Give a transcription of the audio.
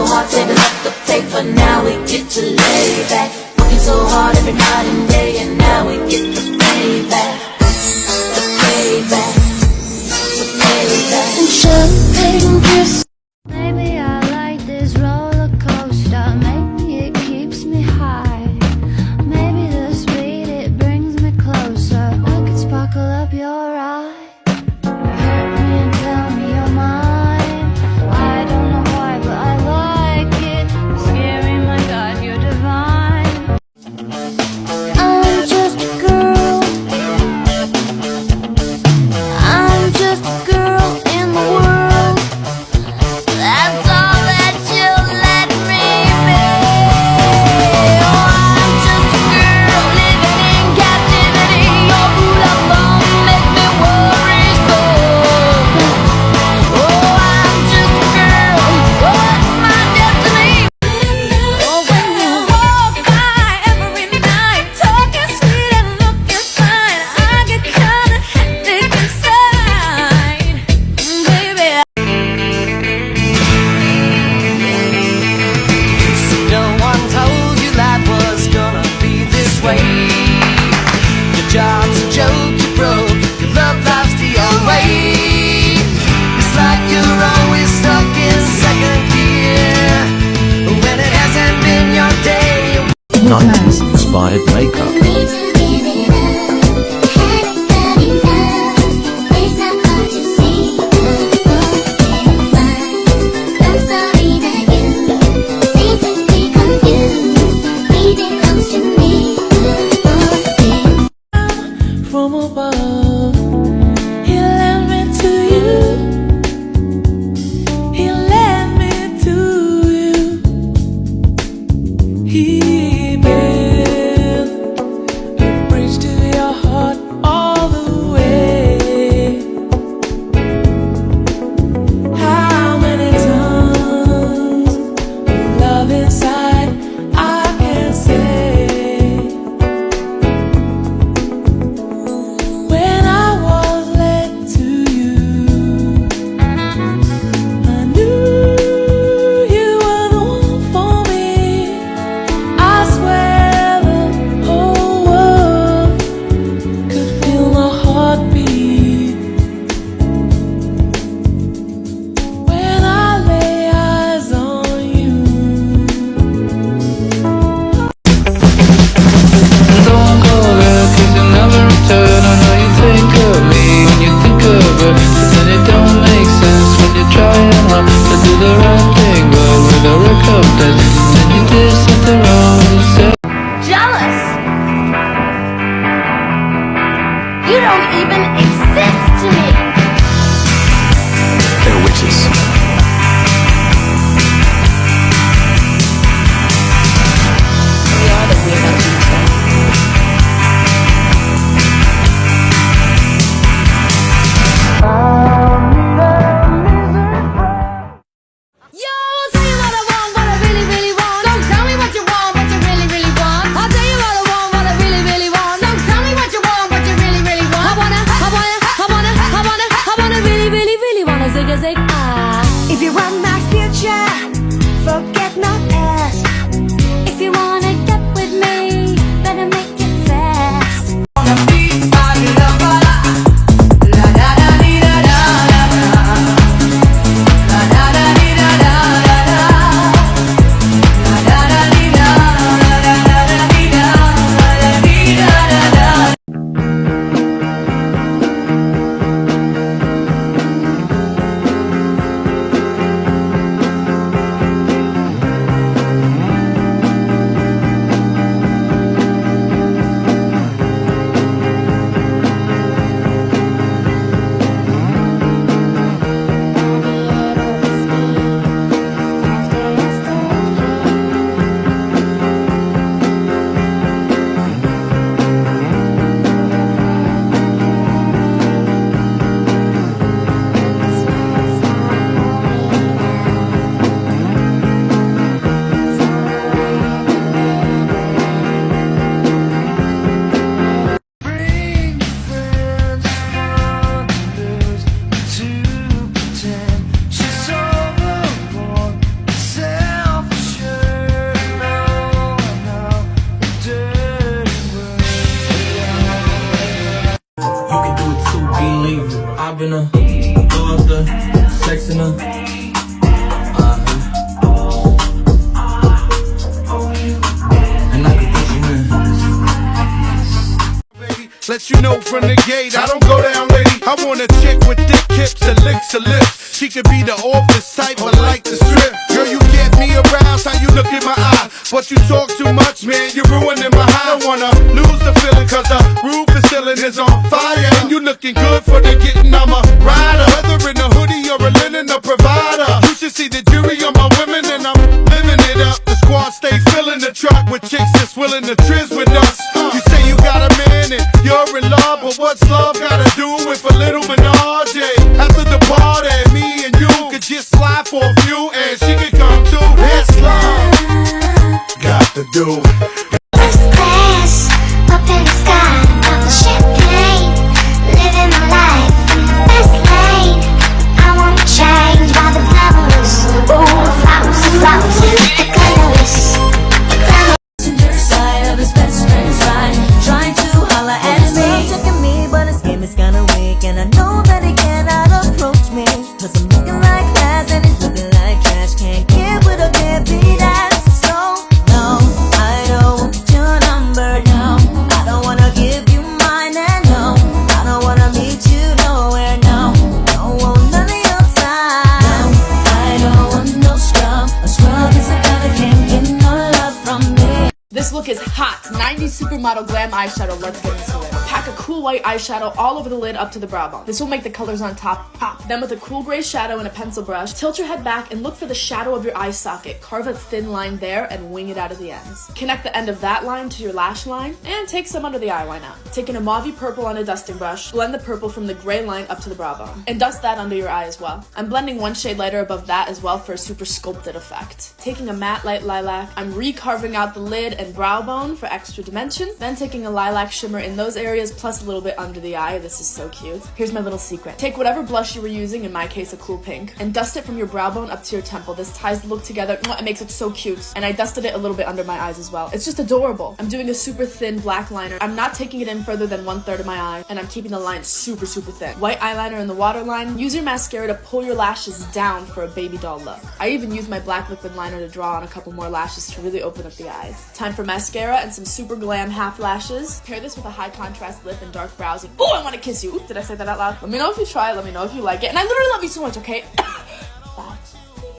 hard, saving up the paper. Now we get to lay back. Working so hard every night and day, and now we get the payback. The payback. The payback. And champagne gifts. Maybe I like this roller coaster. Maybe it keeps me high. Maybe the speed it brings me closer. I could sparkle up your eye. Hurt me and tell me you're mine. I don't know why, but I like it. Scary, my God, you're divine. I'm just a girl in her, throw up the sex in her. And I could put you in. Let you know from the gate, I don't go down, lady. I want a chick with thick hips and licks her lips. She could be the office type, but like the strip. Girl, you get me aroused, how you look in my eye. But you talk too much, man, you're ruining my high. I don't wanna lose the feeling, cause the roof is ceiling is on fire. And you looking good for the getting, I'm a rider. Whether in a hoodie or a linen, a provider. You should see the jury on my women, and I'm living it up. The squad stay filling the truck with chicks that's willing to trizz with us. You say you got a man and you're in love, but what's love gotta do with a little menage? After the party, me and you could just slide for a few, and she could come too. It's love got to do. First class, up in the sky, pop a champagne, living my life in the fast lane. I won't change by the flowers, ooh, flowers, the colors. Passenger side of his best friend's ride, trying to holler at me. Checking me, but his game is kinda weak, and I know that he cannot approach me, cause I'm looking like glass and he's looking like trash. Can't get with a deadbeat ass. So no, I don't want your number, no. I don't wanna give you mine, and no, I don't wanna meet you nowhere, no. Don't want none of your time. I don't want no scrub. A scrub is a guy that can't get no love from me. This look is hot. 90s supermodel glam eyeshadow. Let's get into it. Pack a cool white eyeshadow all over the lid up to the brow bone. This will make the colors on top pop. Then with a cool gray shadow and a pencil brush, tilt your head back and look for the shadow of your eye socket. Carve a thin line there and wing it out of the ends. Connect the end of that line to your lash line and take some under the eye, why not? Taking a mauvey purple on a dusting brush, blend the purple from the gray line up to the brow bone. And dust that under your eye as well. I'm blending one shade lighter above that as well for a super sculpted effect. Taking a matte light lilac, I'm recarving out the lid and brow bone for extra dimension. Then taking a lilac shimmer in those areas plus a little bit under the eye. This is so cute. Here's my little secret. Take whatever blush you were using, in my case a cool pink, and dust it from your brow bone up to your temple. This ties the look together. It makes it so cute. And I dusted it a little bit under my eyes as well. It's just adorable. I'm doing a super thin black liner. I'm not taking it in further than 1/3 of my eye, and I'm keeping the line super thin. White eyeliner in the waterline. Use your mascara to pull your lashes down for a baby doll look. I even used my black liquid liner to draw on a couple more lashes to really open up the eyes. Time for mascara and some super glam half lashes. Pair this with a high contrast lip and dark brows. And oh, I want to kiss you. Ooh, did I say that out loud? Let me know if you try it. Let me know if you like it. And I literally love you so much, okay?